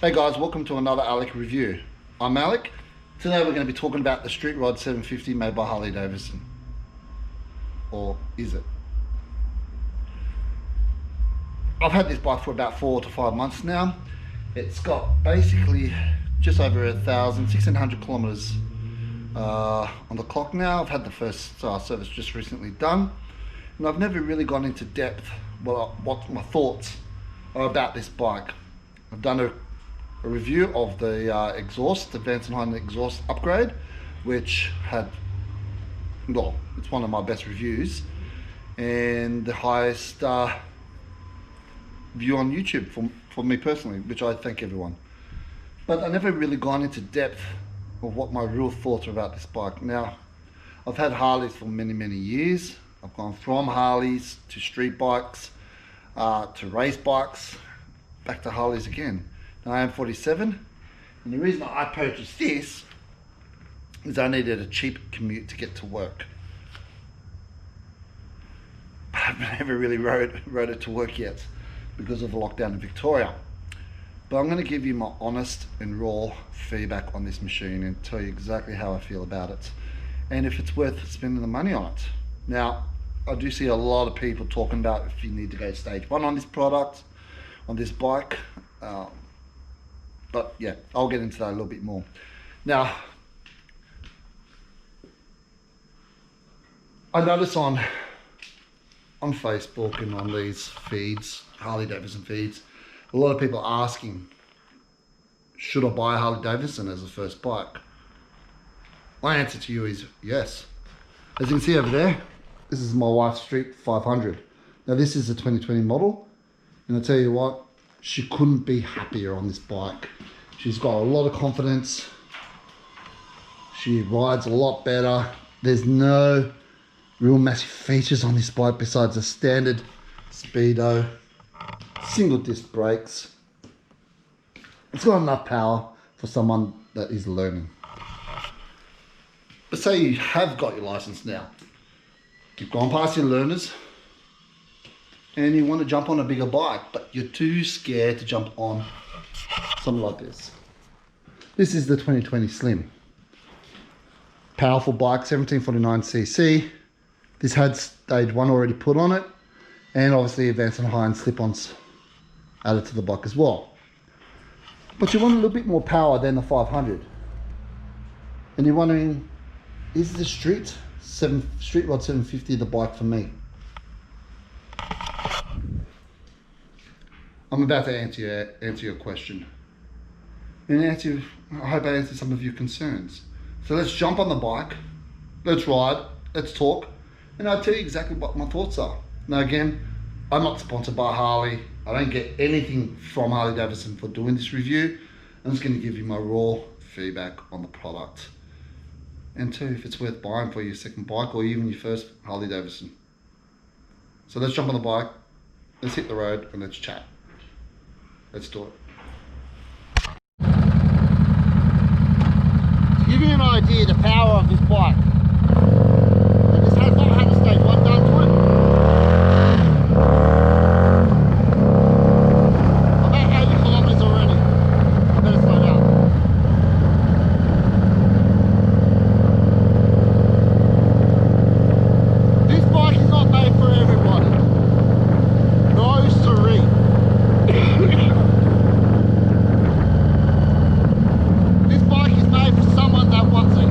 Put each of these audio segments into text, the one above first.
Hey guys, welcome to another Alec review. I'm Alec. Today we're going to be talking about the Street Rod 750 made by Harley Davidson. Or is it? I've had this bike for about 4 to 5 months now. It's got basically just over 1,600 kilometers on the clock now. I've had the first service just recently done, and I've never really gone into depth what my thoughts are about this bike. I've done a review of the exhaust, the Vance & Hine exhaust upgrade, which had, well, it's one of my best reviews and the highest view on YouTube for me personally, which I thank everyone. But I never really gone into depth of what my real thoughts are about this bike. Now, I've had Harleys for many years. I've gone from Harleys to street bikes, to race bikes, back to Harleys again. Now I am 47, and the reason I purchased this is I needed a cheap commute to get to work. But I've never really rode it to work yet because of the lockdown in Victoria. But I'm going to give you my honest and raw feedback on this machine and tell you exactly how I feel about it and if it's worth spending the money on it. Now, I do see a lot of people talking about if you need to go stage 1 on this product, on this bike. But yeah, I'll get into that a little bit more. Now, I notice on Facebook and on these feeds, Harley Davidson feeds, a lot of people asking, should I buy a Harley Davidson as a first bike? My answer to you is yes. As you can see over there, this is my wife's Street 500. Now this is a 2020 model, and I'll tell you what, she couldn't be happier on this bike. She's got a lot of confidence. She rides a lot better. There's no real massive features on this bike besides a standard speedo, single disc brakes. It's got enough power for someone that is learning. But say you have got your license now, you've gone past your learners, and you want to jump on a bigger bike, but you're too scared to jump on something like this. This is the 2020 Slim. Powerful bike, 1749cc. This had stage 1 already put on it, and obviously a Vance & Hine slip-ons added to the bike as well. But you want a little bit more power than the 500. And you're wondering, is the Street Rod 750 the bike for me? I'm about to answer your question. And I hope I answered some of your concerns. So let's jump on the bike, let's ride, let's talk, and I'll tell you exactly what my thoughts are. Now again, I'm not sponsored by Harley. I don't get anything from Harley Davidson for doing this review. I'm just going to give you my raw feedback on the product. And too, if it's worth buying for your second bike or even your first Harley Davidson. So let's jump on the bike, let's hit the road, and let's chat. Let's do it. To give you an idea of the power of this bike, and this has not had a stage 1 done to it. I'm at 80 kilometers already. I better slow down. This bike is not made for everybody. No siree. This bike is made for someone that wants it.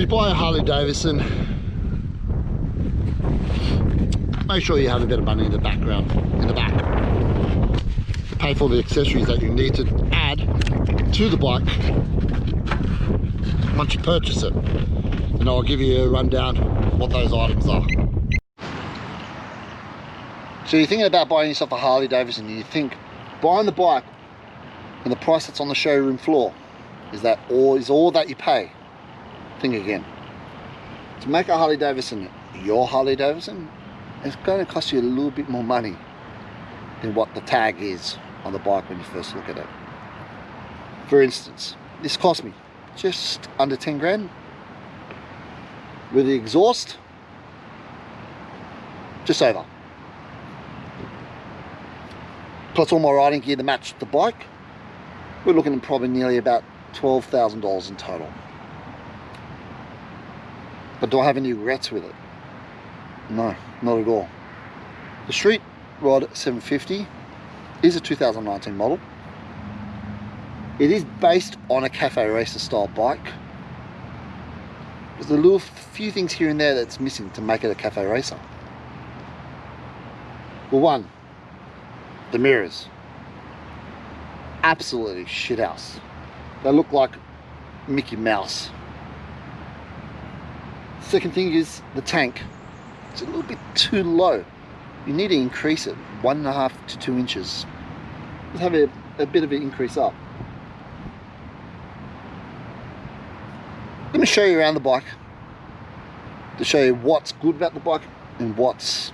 When you buy a Harley Davidson, make sure you have a bit of money in the background, in the back, to pay for the accessories that you need to add to the bike once you purchase it. And I'll give you a rundown what those items are. So you're thinking about buying yourself a Harley Davidson, and you think buying the bike and the price that's on the showroom floor is all that you pay? Think again. To make a Harley Davidson your Harley Davidson, it's going to cost you a little bit more money than what the tag is on the bike when you first look at it. For instance, this cost me just under 10 grand with the exhaust, just over. Plus all my riding gear to match the bike, we're looking at probably nearly about $12,000 in total. But do I have any regrets with it? No, not at all. The Street Rod 750 is a 2019 model. It is based on a cafe racer style bike. There's a little few things here and there that's missing to make it a cafe racer. Well, one, the mirrors. Absolutely shithouse. They look like Mickey Mouse. Second thing is the tank. It's a little bit too low. You need to increase it 1.5 to 2 inches. Let's have a bit of an increase up. Let me show you around the bike to show you what's good about the bike and what's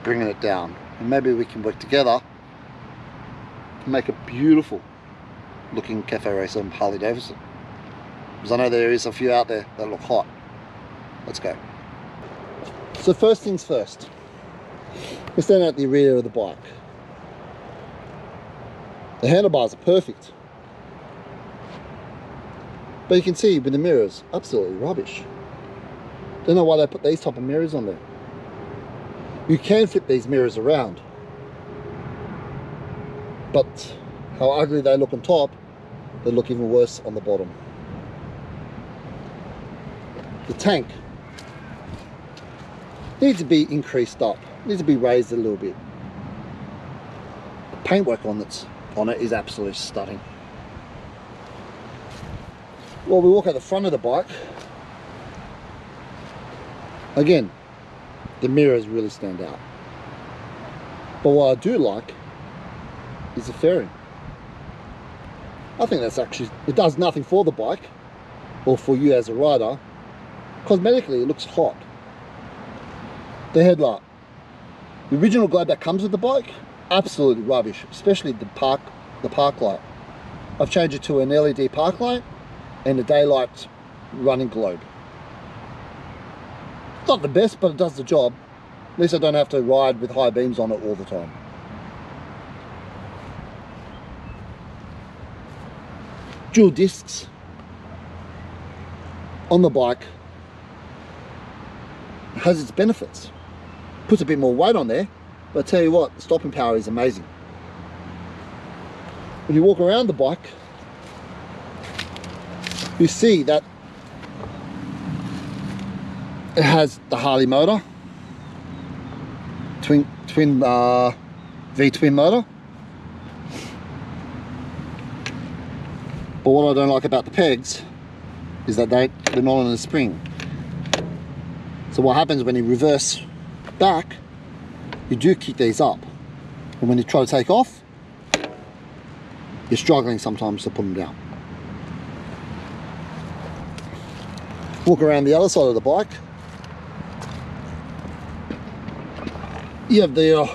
bringing it down. And maybe we can work together to make a beautiful looking cafe racer on Harley Davidson. Because I know there is a few out there that look hot. Let's go. So first things first, we stand at the rear of the bike. The handlebars are perfect, but you can see with the mirrors, absolutely rubbish. Don't know why they put these type of mirrors on there. You can flip these mirrors around, but how ugly they look on top, they look even worse on the bottom. The tank needs to be increased up, needs to be raised a little bit. The paintwork on it is absolutely stunning. Well, we walk at the front of the bike. Again, the mirrors really stand out. But what I do like is the fairing. I think that's actually, it does nothing for the bike or for you as a rider. Cosmetically, it looks hot. The headlight, the original globe that comes with the bike, absolutely rubbish, especially the park light. I've changed it to an LED park light and a daylight running globe. It's not the best, but it does the job. At least I don't have to ride with high beams on it all the time. Dual discs on the bike has its benefits. Puts a bit more weight on there, but I tell you what, the stopping power is amazing. When you walk around the bike, you see that it has the Harley motor, V-twin motor. But what I don't like about the pegs is that they're not on a spring. So what happens when you reverse back, you do kick these up. And when you try to take off, you're struggling sometimes to put them down. Walk around the other side of the bike. You have the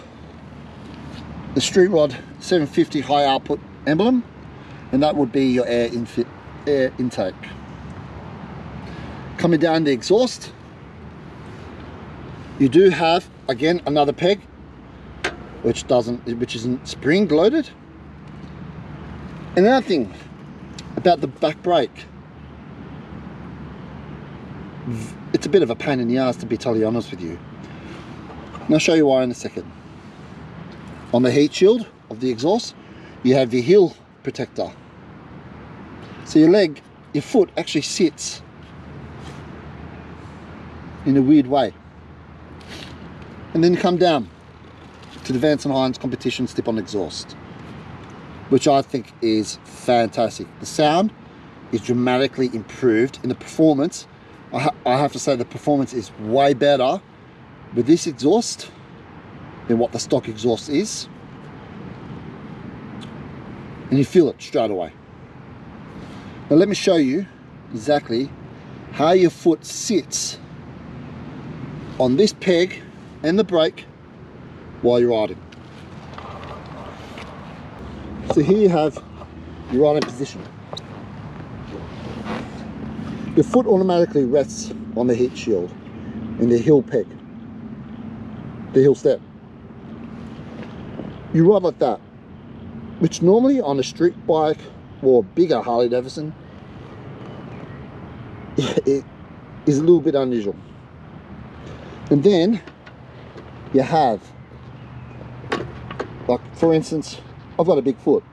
Street Rod 750 high output emblem, and that would be your air intake. Coming down the exhaust, you do have again another peg which isn't spring loaded. Another thing about the back brake, it's a bit of a pain in the ass, to be totally honest with you. And I'll show you why in a second. On the heat shield of the exhaust, you have your heel protector. So your foot actually sits in a weird way. And then you come down to the Vance & Hines competition slip-on exhaust, which I think is fantastic. The sound is dramatically improved, and the performance, I have to say the performance is way better with this exhaust than what the stock exhaust is. And you feel it straight away. Now let me show you exactly how your foot sits on this peg and the brake while you're riding. So here you have your riding position. Your foot automatically rests on the heat shield and the heel peg, the heel step. You ride like that, which normally on a street bike or bigger Harley Davidson, it is a little bit unusual. And then you have, like for instance, I've got a big foot.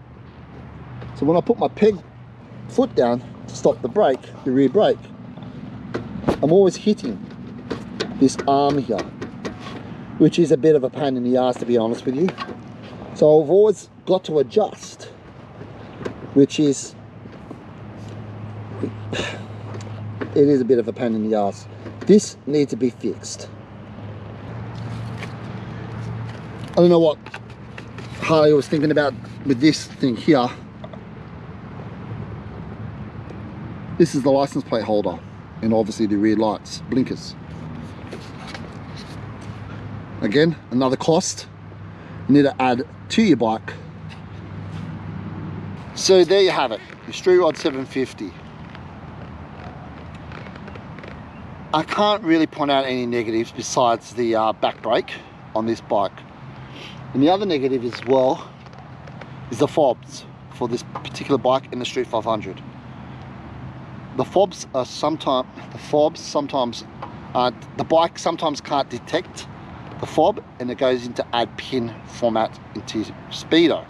So when I put my peg foot down to stop the brake, the rear brake, I'm always hitting this arm here, which is a bit of a pain in the ass, to be honest with you. So I've always got to adjust, which is, it is a bit of a pain in the ass. This needs to be fixed. I don't know what Harley was thinking about with this thing here. This is the license plate holder, and obviously the rear lights, blinkers. Again, another cost you need to add to your bike. So there you have it, your Street Rod 750. I can't really point out any negatives besides the back brake on this bike. And the other negative as well is the fobs for this particular bike in the Street 500. The fobs are sometimes, the bike sometimes can't detect the fob, and it goes into add pin format into speedo,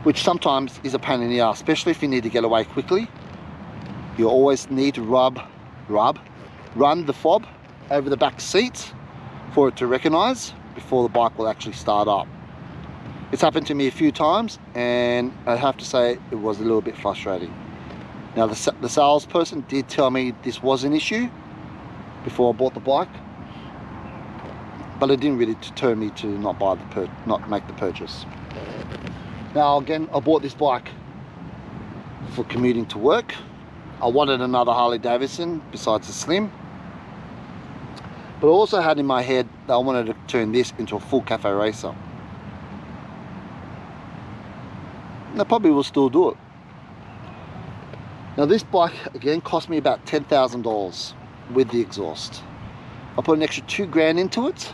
which sometimes is a pain in the ass, especially if you need to get away quickly. You always need to run the fob over the back seat for it to recognize before the bike will actually start up. It's happened to me a few times, and I have to say it was a little bit frustrating. Now the salesperson did tell me this was an issue before I bought the bike, but it didn't really deter me to not make the purchase. Now again, I bought this bike for commuting to work. I wanted another Harley Davidson besides the Slim, but I also had in my head that I wanted to turn this into a full cafe racer. And I probably will still do it. Now this bike again cost me about $10,000 with the exhaust. I put an extra $2,000 into it,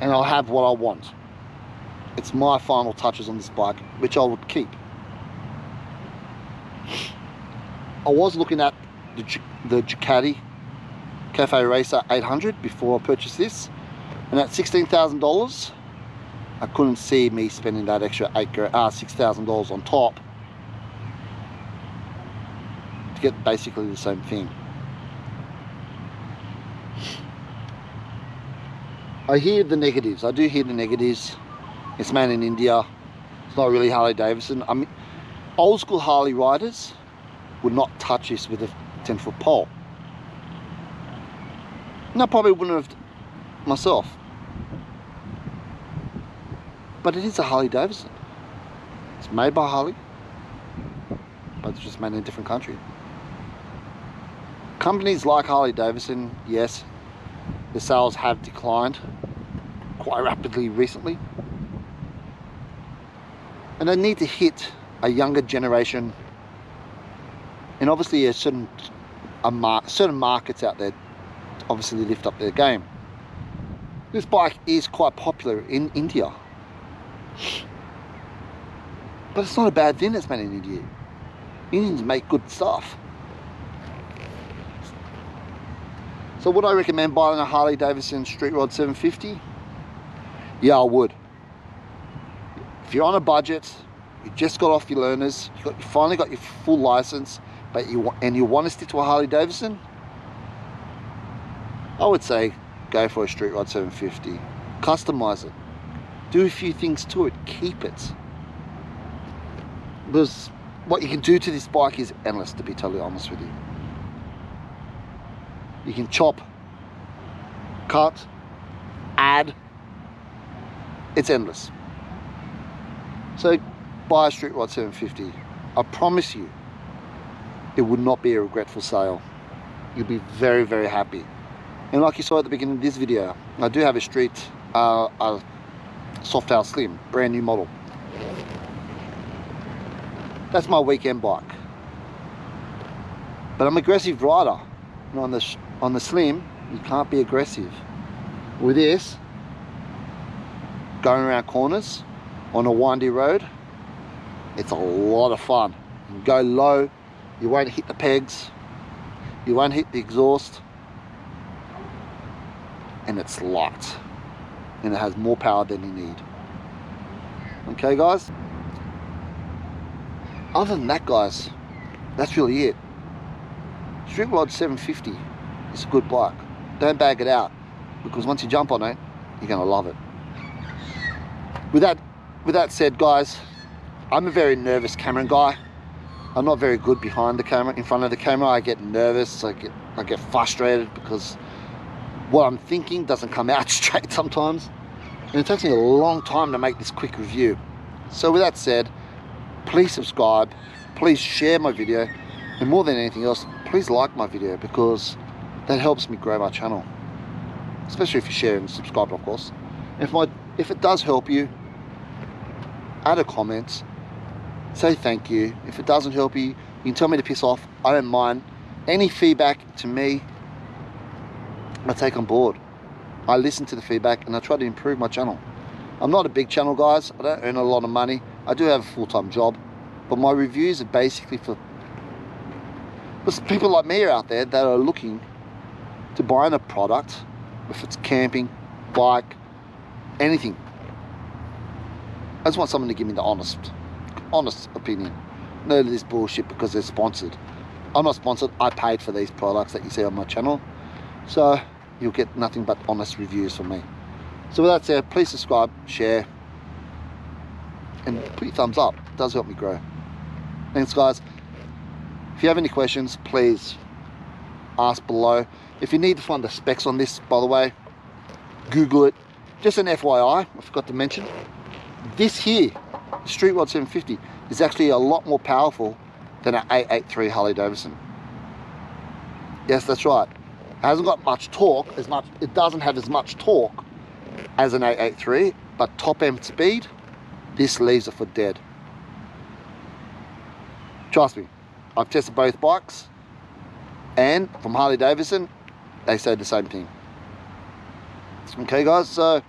and I'll have what I want. It's my final touches on this bike, which I would keep. I was looking at the Ducati Cafe Racer 800 before I purchased this, and at $16,000 I couldn't see me spending that extra $6,000 on top to get basically the same thing. I hear the negatives. I do hear the negatives. It's made in India. It's not really Harley Davidson. I mean, old school Harley riders would not touch this with a 10-foot pole. And I probably wouldn't have myself. But it is a Harley Davidson. It's made by Harley, but it's just made in a different country. Companies like Harley Davidson, yes, the sales have declined quite rapidly recently, and they need to hit a younger generation, and obviously a certain markets out there obviously lift up their game. This bike is quite popular in India, but it's not a bad thing that's made in India. Indians make good stuff. So would I recommend buying a Harley Davidson Street Rod 750? Yeah, I would. If you're on a budget, you just got off your learners, you finally got your full license, but you want to stick to a Harley Davidson, I would say go for a Street Rod 750. Customize it. Do a few things to it. Keep it. Because what you can do to this bike is endless, to be totally honest with you. You can chop, cut, add. It's endless. So buy a Street Rod 750. I promise you, it would not be a regretful sale. You'll be very, very happy. And like you saw at the beginning of this video, I do have a a Softail Slim, brand new model. That's my weekend bike. But I'm an aggressive rider. And on the Slim, you can't be aggressive. With this, going around corners on a windy road, it's a lot of fun. You can go low, you won't hit the pegs, you won't hit the exhaust, and it's light, and it has more power than you need. Okay guys, other than that guys, that's really it. Street Rod 750 is a good bike. Don't bag it out, because once you jump on it, you're gonna love it. With that said guys, I'm a very nervous camera guy. I'm not very good behind the camera. In front of the camera, I get nervous, I get frustrated because what I'm thinking doesn't come out straight sometimes. And it takes me a long time to make this quick review. So with that said, please subscribe, please share my video, and more than anything else, please like my video, because that helps me grow my channel. Especially if you share and subscribe, of course. If it does help you, add a comment, say thank you. If it doesn't help you, you can tell me to piss off. I don't mind. Any feedback to me, I take on board. I listen to the feedback and I try to improve my channel. I'm not a big channel guys, I don't earn a lot of money. I do have a full-time job, but my reviews are basically for people like me out there that are looking to buy a product, if it's camping, bike, anything. I just want someone to give me the honest opinion. None of this bullshit because they're sponsored. I'm not sponsored, I paid for these products that you see on my channel. So you'll get nothing but honest reviews from me. So with that said, please subscribe, share, and put your thumbs up. It does help me grow. Thanks guys. If you have any questions, please ask below. If you need to find the specs on this, by the way, Google it. Just an FYI, I forgot to mention, this here, the Street Rod 750, is actually a lot more powerful than an 883 Harley Davidson. Yes, that's right. It hasn't got much torque, it doesn't have as much torque as an 883, but top end speed, this leaves it for dead. Trust me, I've tested both bikes, and from Harley Davidson, they say the same thing. Okay guys, so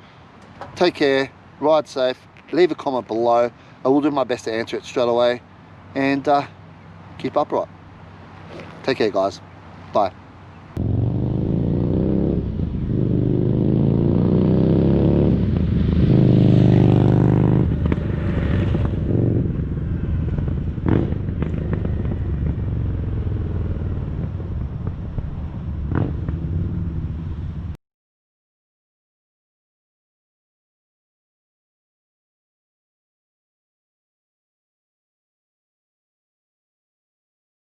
take care, ride safe, leave a comment below. I will do my best to answer it straight away, and keep upright. Take care guys, bye.